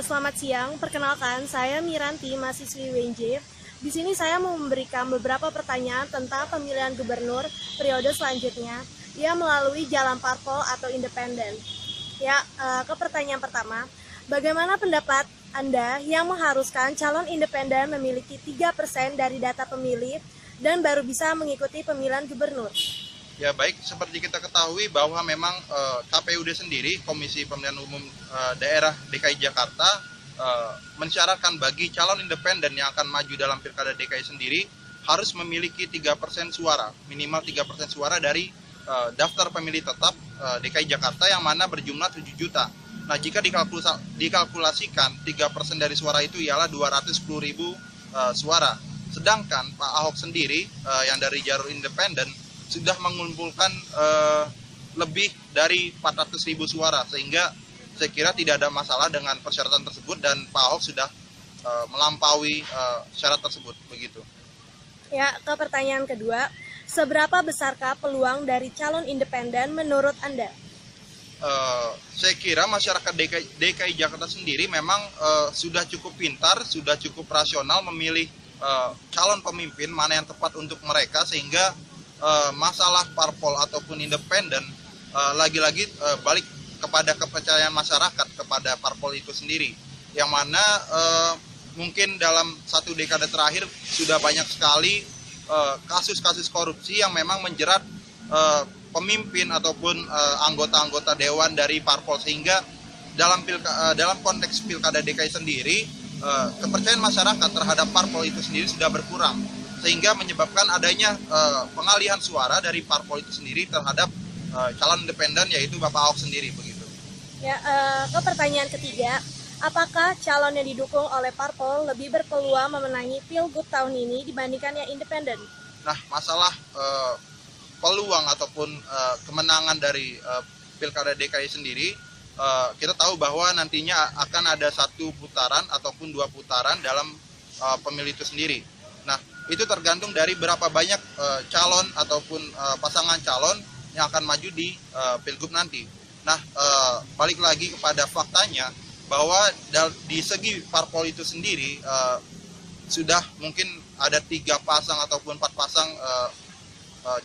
Selamat siang. Perkenalkan, saya Miranti, mahasiswi UNJ. Di sini saya mau memberikan beberapa pertanyaan tentang pemilihan gubernur periode selanjutnya yang melalui jalan parpol atau independen. Ke pertanyaan pertama, bagaimana pendapat Anda yang mengharuskan calon independen memiliki 3% dari data pemilih dan baru bisa mengikuti pemilihan gubernur? Ya baik, seperti kita ketahui bahwa memang KPUD sendiri, Komisi Pemilihan Umum Daerah DKI Jakarta, mensyaratkan bagi calon independen yang akan maju dalam Pilkada DKI sendiri harus memiliki 3% suara, minimal 3% suara dari daftar pemilih tetap DKI Jakarta yang mana berjumlah 7 juta. Nah, jika dikalkulasikan 3% dari suara itu ialah 210.000 suara. Sedangkan Pak Ahok sendiri yang dari jalur independen sudah mengumpulkan lebih dari 400.000 suara, sehingga saya kira tidak ada masalah dengan persyaratan tersebut dan Pak Ahok sudah melampaui syarat tersebut, begitu. Ke pertanyaan kedua, seberapa besarkah peluang dari calon independen menurut Anda? Saya kira masyarakat DKI Jakarta sendiri memang sudah cukup pintar, sudah cukup rasional memilih calon pemimpin mana yang tepat untuk mereka, sehingga masalah parpol ataupun independen lagi-lagi balik kepada kepercayaan masyarakat kepada parpol itu sendiri, yang mana mungkin dalam satu dekade terakhir sudah banyak sekali kasus-kasus korupsi yang memang menjerat pemimpin ataupun anggota-anggota dewan dari parpol, sehingga dalam konteks Pilkada DKI sendiri kepercayaan masyarakat terhadap parpol itu sendiri sudah berkurang, sehingga menyebabkan adanya pengalihan suara dari parpol itu sendiri terhadap calon independen, yaitu Bapak Ahok sendiri, begitu. Ke pertanyaan ketiga, apakah calon yang didukung oleh parpol lebih berpeluang memenangi pilgub tahun ini dibandingkan yang independen? Nah, masalah peluang ataupun kemenangan dari Pilkada DKI sendiri, kita tahu bahwa nantinya akan ada satu putaran ataupun 2 putaran dalam pemilu itu sendiri. Nah, itu tergantung dari berapa banyak calon ataupun pasangan calon yang akan maju di pilgub nanti. Nah, balik lagi kepada faktanya bahwa di segi parpol itu sendiri sudah mungkin ada 3 pasang ataupun 4 pasang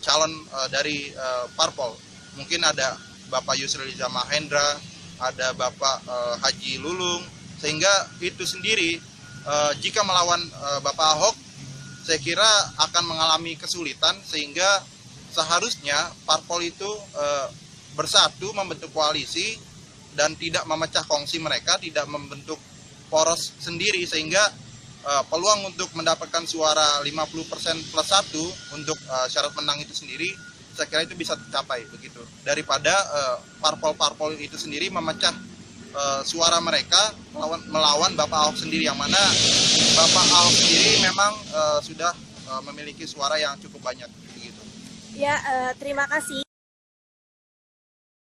calon dari parpol. Mungkin ada Bapak Yusril Iza Mahendra, ada Bapak Haji Lulung, sehingga itu sendiri jika melawan Bapak Ahok, saya kira akan mengalami kesulitan, sehingga seharusnya parpol itu bersatu membentuk koalisi dan tidak memecah kongsi mereka, tidak membentuk poros sendiri, sehingga peluang untuk mendapatkan suara 50% plus 1 untuk syarat menang itu sendiri, saya kira itu bisa tercapai, begitu, daripada parpol-parpol itu sendiri memecah suara mereka melawan Bapak Ahok sendiri, yang mana Bapak Ahok sendiri memang sudah memiliki suara yang cukup banyak, begitu. Terima kasih.